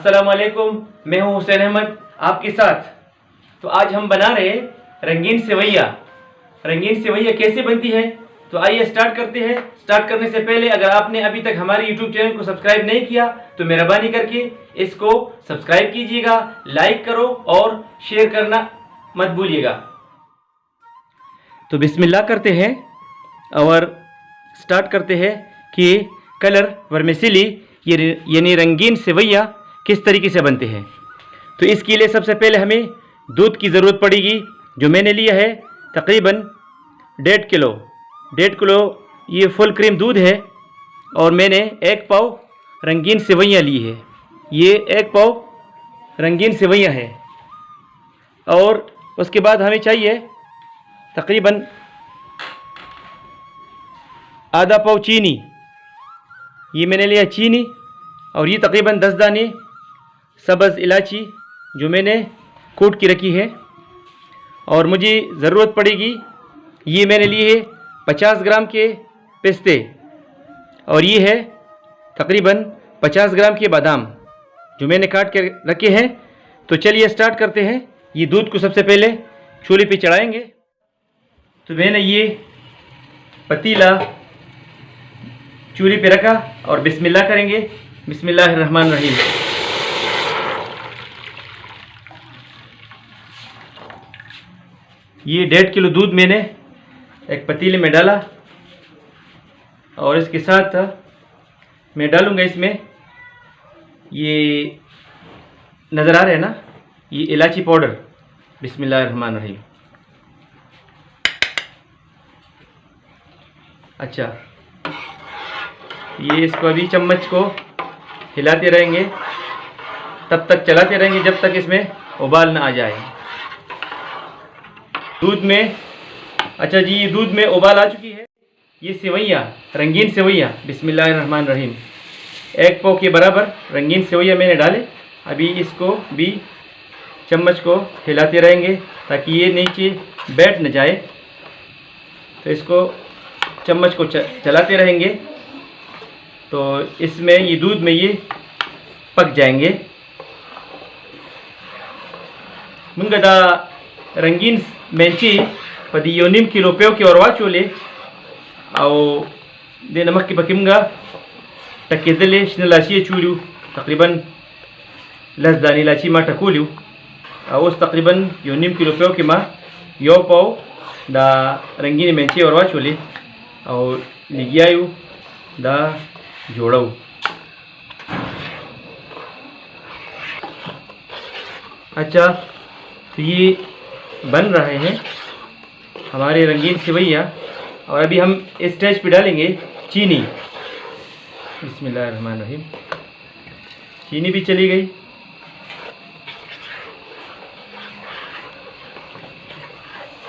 अस्सलाम वालेकुम, मैं हूं हुसैन अहमद आपके साथ। तो आज हम बना रहे रंगीन सेवैया। रंगीन सेवैया कैसे बनती है तो आइए स्टार्ट करते हैं। स्टार्ट करने से पहले अगर आपने अभी तक हमारे YouTube चैनल को सब्सक्राइब नहीं किया तो मेहरबानी करके इसको सब्सक्राइब कीजिएगा, लाइक करो और शेयर करना मत भूलिएगा। तो बिस्मिल्लाह करते हैं और स्टार्ट करते हैं कि कलर वर्मिसेली यानी रंगीन सेवैया किस तरीके से बनते हैं। तो इसके लिए सबसे पहले हमें दूध की ज़रूरत पड़ेगी, जो मैंने लिया है तकरीबन 1.5 किलो ये फुल क्रीम दूध है। और मैंने 1 पाव रंगीन सेवैयाँ ली है, ये 1 पाव रंगीन सेवैयाँ है। और उसके बाद हमें चाहिए तकरीबन आधा पाव चीनी, ये मैंने लिया चीनी। और ये तकरीबन 10 दाने सब्ज़ इलायची जो मैंने कूट की रखी है। और मुझे ज़रूरत पड़ेगी, ये मैंने लिए है 50 ग्राम के पिस्ते, और ये है तकरीबन 50 ग्राम के बादाम जो मैंने काट के रखे हैं। तो चलिए स्टार्ट करते हैं। ये दूध को सबसे पहले चूल्हे पे चढ़ाएंगे। तो मैंने ये पतीला चूल्हे पे रखा और बिस्मिल्लाह करेंगे। बिस्मिल्लाहिर्रहमानिर्रहीम। ये 1.5 किलो दूध मैंने एक पतीले में डाला और इसके साथ मैं डालूंगा इसमें, ये नज़र आ रहे हैं ना, ये इलायची पाउडर। बिस्मिल्लाहिर्रहमानिर्रहीम। अच्छा, ये इसको अभी चम्मच को हिलाते रहेंगे, तब तक चलाते रहेंगे जब तक इसमें उबाल ना आ जाए दूध में। अच्छा जी, ये दूध में उबाल आ चुकी है। ये सेवैयाँ, रंगीन सेवैयाँ, बिस्मिल्लाहिर्रहमानिर्रहीम, 1 पाव के बराबर रंगीन सेवैयाँ मैंने डाले। अभी इसको भी चम्मच को हिलाते रहेंगे ताकि ये नीचे बैठ न जाए। तो इसको चम्मच को चलाते रहेंगे तो इसमें ये दूध में ये पक जाएंगे। मुंगदा रंगीन मेंची पदी योनिम किलो पेव के और वाचोले आओ दे नमक की पकिमगा टकेदले शनलाची चूलू तकरीबन 10 दानी लाची मा टकूलू उस तकरीबन योनिम किलो पेव के मा यो पाव दा रंगीन मेंची और वाचोले और लिगियायु दा जोड़ाऊ। अच्छा, तो ये बन रहे हैं हमारे रंगीन सेवैया। और अभी हम इस स्टेज पे डालेंगे चीनी। बिस्मिल्लाहिर्रहमानिर्रहीम। चीनी भी चली गई।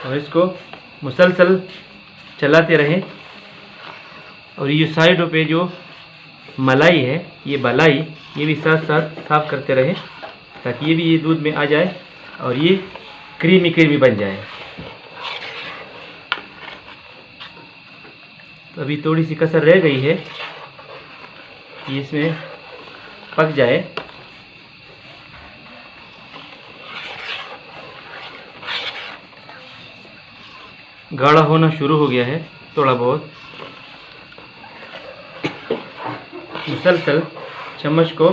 और इसको मुसलसल चलाते रहें। और ये साइडों पे जो मलाई है, ये बलाई, ये भी साथ साथ साफ करते रहें ताकि ये भी ये दूध में आ जाए और ये क्रीमी क्रीमी बन जाए। तो अभी थोड़ी सी कसर रह गई है, ये इसमें पक जाए। गाढ़ा होना शुरू हो गया है थोड़ा बहुत। मुसलसल चम्मच को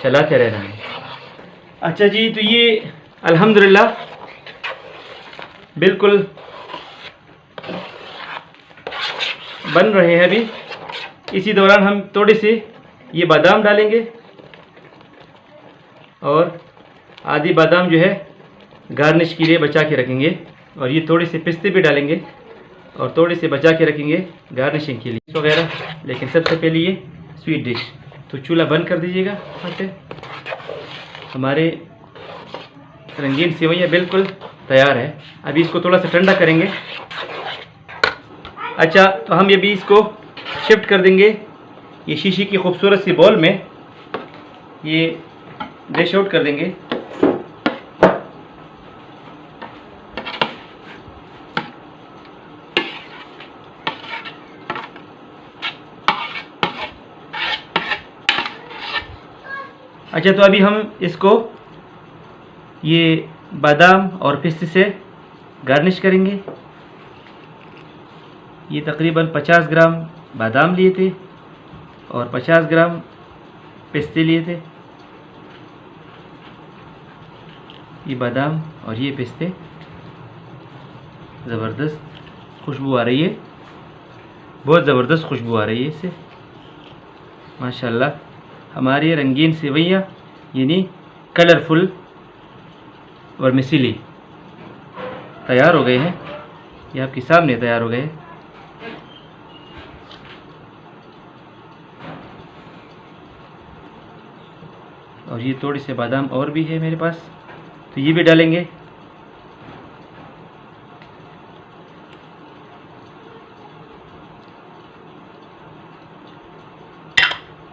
चलाते रहना है। अच्छा जी, तो ये अल्हम्दुलिल्लाह बिल्कुल बन रहे हैं। अभी इसी दौरान हम थोड़े से ये बादाम डालेंगे और आधी बादाम जो है गार्निश के लिए बचा के रखेंगे। और ये थोड़े से पिस्ते भी डालेंगे और थोड़े से बचा के रखेंगे गार्निशिंग के लिए वगैरह। लेकिन सबसे पहले ये स्वीट डिश। तो चूल्हा बंद कर दीजिएगा वहाँ से। हमारे रंगीन सेवैयाँ बिल्कुल तैयार है। अभी इसको थोड़ा सा ठंडा करेंगे। अच्छा, तो हम ये भी इसको शिफ्ट कर देंगे ये शीशी की खूबसूरत सी बॉल में, ये डिश आउट कर देंगे। अच्छा, तो अभी हम इसको ये बादाम और पिस्ते से गार्निश करेंगे। ये तकरीबन 50 ग्राम बादाम लिए थे और 50 ग्राम पिस्ते लिए थे। ये बादाम और ये पिस्ते, ज़बरदस्त खुशबू आ रही है, बहुत ज़बरदस्त खुशबू आ रही है इससे माशाल्लाह। हमारी रंगीन सेवइयाँ यानी कलरफुल वर्मिसेली तैयार हो गए हैं। ये आपके सामने तैयार हो गए हैं। और ये थोड़े से बादाम और भी है मेरे पास, तो ये भी डालेंगे।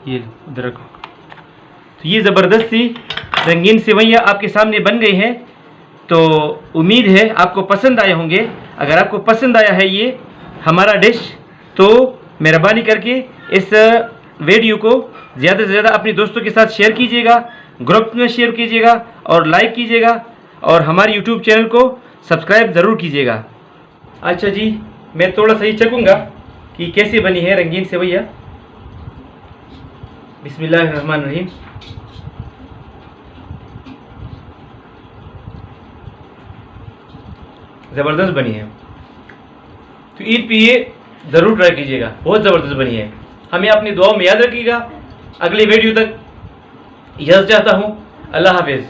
ये उधर रखो। तो ये ज़बरदस्त सी रंगीन सेवइयाँ आपके सामने बन गई हैं। तो उम्मीद है आपको पसंद आए होंगे। अगर आपको पसंद आया है ये हमारा डिश, तो मेहरबानी करके इस वीडियो को ज़्यादा से ज़्यादा अपने दोस्तों के साथ शेयर कीजिएगा, ग्रुप में शेयर कीजिएगा और लाइक कीजिएगा, और हमारे यूट्यूब चैनल को सब्सक्राइब ज़रूर कीजिएगा। अच्छा जी, मैं थोड़ा सा ही चखूँगा कि कैसी बनी है रंगीन सेवइयाँ। बिस्मिल्लाहिर्रहमानिर्रहीम। ज़बरदस्त बनी है। तो ईद पे ये ज़रूर ट्राई कीजिएगा, बहुत ज़बरदस्त बनी है। हमें अपनी दुआओं में याद रखिएगा। अगली वीडियो तक इजाज़त चाहता हूँ। अल्लाह हाफिज़।